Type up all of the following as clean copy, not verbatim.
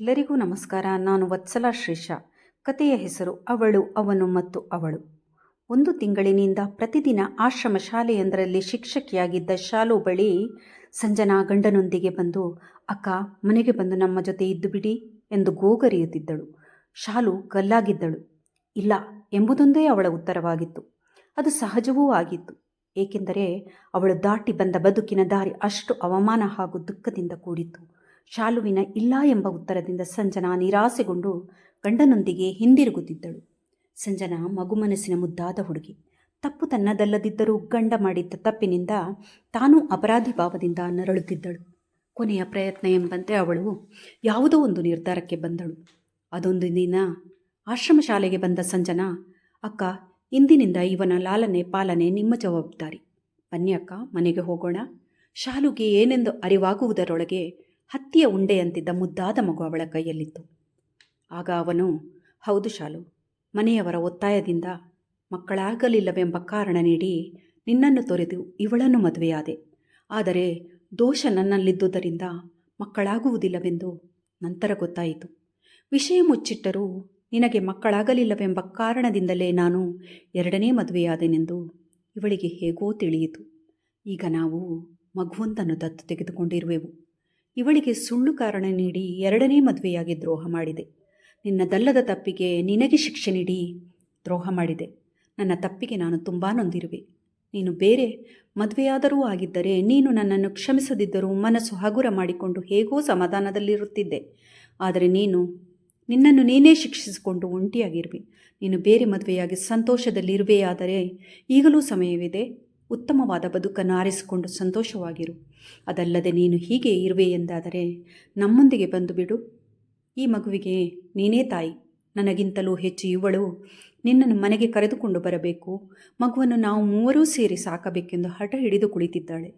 ಎಲ್ಲರಿಗೂ ನಮಸ್ಕಾರ. ನಾನು ವತ್ಸಲ ಶ್ರೀಶ. ಕಥೆಯ ಹೆಸರು ಅವಳು, ಅವನು ಮತ್ತು ಅವಳು. ಒಂದು ತಿಂಗಳಿನಿಂದ ಪ್ರತಿದಿನ ಆಶ್ರಮ ಶಾಲೆಯೊಂದರಲ್ಲಿ ಶಿಕ್ಷಕಿಯಾಗಿದ್ದ ಶಾಲು ಬಳಿ ಸಂಜನಾ ಗಂಡನೊಂದಿಗೆ ಬಂದು, ಅಕ್ಕ, ಮನೆಗೆ ಬಂದು ನಮ್ಮ ಜೊತೆ ಇದ್ದು ಬಿಡಿ ಎಂದು ಗೋಗರಿಯುತ್ತಿದ್ದಳು. ಶಾಲು ಗಲ್ಲಾಗಿದ್ದಳು. ಇಲ್ಲ ಎಂಬುದೊಂದೇ ಅವಳ ಉತ್ತರವಾಗಿತ್ತು. ಅದು ಸಹಜವೂ ಆಗಿತ್ತು. ಏಕೆಂದರೆ ಅವಳು ದಾಟಿ ಬಂದ ಬದುಕಿನ ದಾರಿ ಅಷ್ಟು ಅವಮಾನ ಹಾಗೂ ದುಃಖದಿಂದ ಕೂಡಿತ್ತು. ಶಾಲುವಿನ ಇಲ್ಲ ಎಂಬ ಉತ್ತರದಿಂದ ಸಂಜನಾ ನಿರಾಸೆಗೊಂಡು ಗಂಡನೊಂದಿಗೆ ಹಿಂದಿರುಗುತ್ತಿದ್ದಳು. ಸಂಜನಾ ಮಗು ಮನಸ್ಸಿನ ಮುದ್ದಾದ ಹುಡುಗಿ. ತಪ್ಪು ತನ್ನದಲ್ಲದಿದ್ದರೂ ಗಂಡ ಮಾಡಿದ್ದ ತಪ್ಪಿನಿಂದ ತಾನೂ ಅಪರಾಧಿ ಭಾವದಿಂದ ನರಳುತ್ತಿದ್ದಳು. ಕೊನೆಯ ಪ್ರಯತ್ನ ಎಂಬಂತೆ ಅವಳು ಯಾವುದೋ ಒಂದು ನಿರ್ಧಾರಕ್ಕೆ ಬಂದಳು. ಅದೊಂದು ದಿನ ಆಶ್ರಮ ಶಾಲೆಗೆ ಬಂದ ಸಂಜನಾ, ಅಕ್ಕ, ಇಂದಿನಿಂದ ಇವನ ಲಾಲನೆ ಪಾಲನೆ ನಿಮ್ಮ ಜವಾಬ್ದಾರಿ. ಬನ್ನಿ ಅಕ್ಕ, ಮನೆಗೆ ಹೋಗೋಣ. ಶಾಲುಗೆ ಏನೆಂದು ಅರಿವಾಗುವುದರೊಳಗೆ ಹತ್ತಿಯ ಉಂಡೆಯಂತಿದ್ದ ಮುದ್ದಾದ ಮಗು ಅವಳ ಕೈಯಲ್ಲಿತ್ತು. ಆಗ ಅವನು, ಹೌದು ಶಾಲು, ಮನೆಯವರ ಒತ್ತಾಯದಿಂದ ಮಕ್ಕಳಾಗಲಿಲ್ಲವೆಂಬ ಕಾರಣ ನೀಡಿ ನಿನ್ನನ್ನು ತೊರೆದು ಇವಳನ್ನು ಮದುವೆಯಾದೆ. ಆದರೆ ದೋಷ ನನ್ನಲ್ಲಿದ್ದುದರಿಂದ ಮಕ್ಕಳಾಗುವುದಿಲ್ಲವೆಂದು ನಂತರ ಗೊತ್ತಾಯಿತು. ವಿಷಯ ಮುಚ್ಚಿಟ್ಟರೂ ನಿನಗೆ ಮಕ್ಕಳಾಗಲಿಲ್ಲವೆಂಬ ಕಾರಣದಿಂದಲೇ ನಾನು ಎರಡನೇ ಮದುವೆಯಾದೆನೆಂದು ಇವಳಿಗೆ ಹೇಗೋ ತಿಳಿಯಿತು. ಈಗ ನಾವು ಮಗುವೊಂದನ್ನು ದತ್ತು ತೆಗೆದುಕೊಂಡಿರುವೆವು. ಇವಳಿಗೆ ಸುಳ್ಳು ಕಾರಣ ನೀಡಿ ಎರಡನೇ ಮದುವೆಯಾಗಿ ದ್ರೋಹ ಮಾಡಿದೆ. ನಿನ್ನದಲ್ಲದ ತಪ್ಪಿಗೆ ನಿನಗೆ ಶಿಕ್ಷೆ ನೀಡಿ ದ್ರೋಹ ಮಾಡಿದೆ. ನನ್ನ ತಪ್ಪಿಗೆ ನಾನು ತುಂಬ ನೊಂದಿರುವೆ. ನೀನು ಬೇರೆ ಮದುವೆಯಾದರೂ ಆಗಿದ್ದರೆ ನೀನು ನನ್ನನ್ನು ಕ್ಷಮಿಸದಿದ್ದರೂ ಮನಸ್ಸು ಹಗುರ ಮಾಡಿಕೊಂಡು ಹೇಗೋ ಸಮಾಧಾನದಲ್ಲಿರುತ್ತಿದ್ದೆ. ಆದರೆ ನಿನ್ನನ್ನು ನೀನೇ ಶಿಕ್ಷಿಸಿಕೊಂಡು ಒಂಟಿಯಾಗಿರುವೆ. ನೀನು ಬೇರೆ ಮದುವೆಯಾಗಿ ಸಂತೋಷದಲ್ಲಿರುವೆಯಾದರೆ ಈಗಲೂ ಸಮಯವಿದೆ. ಉತ್ತಮವಾದ ಬದುಕನ್ನು ಆರಿಸಿಕೊಂಡು ಸಂತೋಷವಾಗಿರು. ಅದಲ್ಲದೆ ನೀನು ಹೀಗೆ ಇರುವೆ ಎಂದಾದರೆ ನಮ್ಮೊಂದಿಗೆ ಬಂದು ಬಿಡು. ಈ ಮಗುವಿಗೆ ನೀನೇ ತಾಯಿ. ನನಗಿಂತಲೂ ಹೆಚ್ಚು ಇವಳು ನಿನ್ನನ್ನು ಮನೆಗೆ ಕರೆದುಕೊಂಡು ಬರಬೇಕು. ಮಗುವನ್ನು ನಾವು ಮೂವರೂ ಸೇರಿ ಸಾಕಬೇಕೆಂದು ಹಠ ಹಿಡಿದು ಕುಳಿತಿದ್ದಾಳೆ.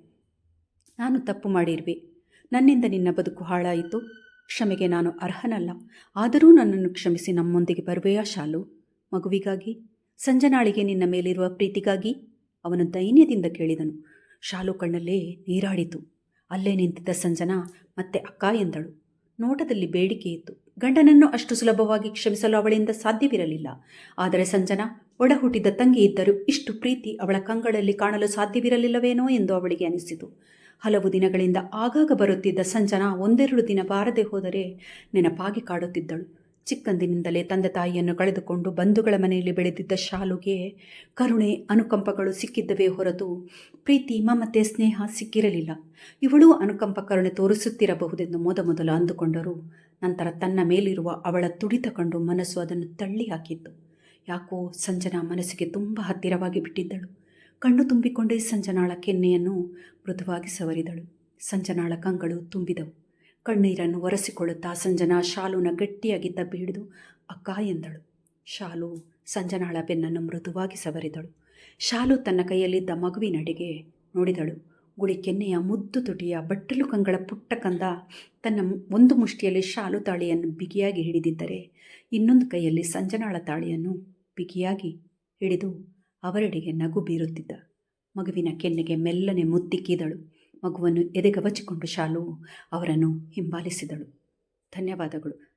ನಾನು ತಪ್ಪು ಮಾಡಿರುವೆ. ನನ್ನಿಂದ ನಿನ್ನ ಬದುಕು ಹಾಳಾಯಿತು. ಕ್ಷಮೆಗೆ ನಾನು ಅರ್ಹನಲ್ಲ. ಆದರೂ ನನ್ನನ್ನು ಕ್ಷಮಿಸಿ ನಮ್ಮೊಂದಿಗೆ ಬರುವೆಯಾ ಶಾಲು? ಮಗುವಿಗಾಗಿ, ಸಂಜನಾಳಿಗೆ ನಿನ್ನ ಮೇಲಿರುವ ಪ್ರೀತಿಗಾಗಿ ಅವನು ದೈನ್ಯದಿಂದ ಕೇಳಿದನು. ಶಾಲು ಕಣ್ಣಲ್ಲೇ ನೀರಾಡಿತು. ಅಲ್ಲೇ ನಿಂತಿದ್ದ ಸಂಜನಾ ಮತ್ತೆ ಅಕ್ಕ ಎಂದಳು. ನೋಟದಲ್ಲಿ ಬೇಡಿಕೆ ಇತ್ತು. ಗಂಡನನ್ನು ಅಷ್ಟು ಸುಲಭವಾಗಿ ಕ್ಷಮಿಸಲು ಅವಳಿಂದ ಸಾಧ್ಯವಿರಲಿಲ್ಲ. ಆದರೆ ಸಂಜನಾ ಒಡ ಹುಟ್ಟಿದ ತಂಗಿ ಇದ್ದರೂ ಇಷ್ಟು ಪ್ರೀತಿ ಅವಳ ಕಂಗಳಲ್ಲಿ ಕಾಣಲು ಸಾಧ್ಯವಿರಲಿಲ್ಲವೇನೋ ಎಂದು ಅವಳಿಗೆ ಅನಿಸಿತು. ಹಲವು ದಿನಗಳಿಂದ ಆಗಾಗ ಬರುತ್ತಿದ್ದ ಸಂಜನಾ ಒಂದೆರಡು ದಿನ ಬಾರದೆ ಹೋದರೆ ನೆನಪಾಗಿ ಕಾಡುತ್ತಿದ್ದಳು. ಚಿಕ್ಕಂದಿನಿಂದಲೇ ತಂದೆ ತಾಯಿಯನ್ನು ಕಳೆದುಕೊಂಡು ಬಂಧುಗಳ ಮನೆಯಲ್ಲಿ ಬೆಳೆದಿದ್ದ ಶಾಲುಗೆ ಕರುಣೆ, ಅನುಕಂಪಗಳು ಸಿಕ್ಕಿದ್ದವೇ ಹೊರತು ಪ್ರೀತಿ, ಮಮತೆ, ಸ್ನೇಹ ಸಿಕ್ಕಿರಲಿಲ್ಲ. ಇವಳೂ ಅನುಕಂಪ, ಕರುಣೆ ತೋರಿಸುತ್ತಿರಬಹುದೆಂದು ಮೊದಲು ಅಂದುಕೊಂಡರೂ ನಂತರ ತನ್ನ ಮೇಲಿರುವ ಅವಳ ತುಡಿತ ಕಂಡು ಮನಸ್ಸು ಅದನ್ನು ತಳ್ಳಿ ಹಾಕಿತ್ತು. ಯಾಕೋ ಸಂಜನಾ ಮನಸ್ಸಿಗೆ ತುಂಬ ಹತ್ತಿರವಾಗಿ ಬಿಟ್ಟಿದ್ದಳು. ಕಣ್ಣು ತುಂಬಿಕೊಂಡೇ ಸಂಜನಾಳ ಕೆನ್ನೆಯನ್ನು ಮೃದುವಾಗಿ ಸವರಿದಳು. ಸಂಜನಾಳ ಕಂಗಳು ತುಂಬಿದವು. ಕಣ್ಣೀರನ್ನು ಒರೆಸಿಕೊಳ್ಳುತ್ತಾ ಸಂಜನಾ ಶಾಲುನ ಗಟ್ಟಿಯಾಗಿ ತಬ್ಬಿ ಹಿಡಿದು ಅಕ್ಕ ಎಂದಳು. ಶಾಲು ಸಂಜನಾಳ ಬೆನ್ನನ್ನು ಮೃದುವಾಗಿ ಸವರಿದಳು. ಶಾಲು ತನ್ನ ಕೈಯಲ್ಲಿದ್ದ ಮಗುವಿನಡೆಗೆ ನೋಡಿದಳು. ಗುಳಿ ಕೆನ್ನೆಯ ಮುದ್ದು ತುಟಿಯ ಬಟ್ಟಲು ಕಂಗಳ ಪುಟ್ಟ ಕಂದ ತನ್ನ ಒಂದು ಮುಷ್ಟಿಯಲ್ಲಿ ಶಾಲು ತಾಳಿಯನ್ನು ಬಿಗಿಯಾಗಿ ಹಿಡಿದಿದ್ದರೆ ಇನ್ನೊಂದು ಕೈಯಲ್ಲಿ ಸಂಜನಾಳ ತಾಳಿಯನ್ನು ಬಿಗಿಯಾಗಿ ಹಿಡಿದು ಅವರೆಡೆಗೆ ನಗು ಬೀರುತ್ತಿದ್ದ. ಮಗುವಿನ ಕೆನ್ನೆಗೆ ಮೆಲ್ಲನೆ ಮುತ್ತಿಕ್ಕಿದಳು. ಮಗುವನ್ನು ಎದೆಗವಚಿಕೊಂಡು ಶಾಲು ಅವರನ್ನು ಹಿಂಬಾಲಿಸಿದಳು. ಧನ್ಯವಾದಗಳು.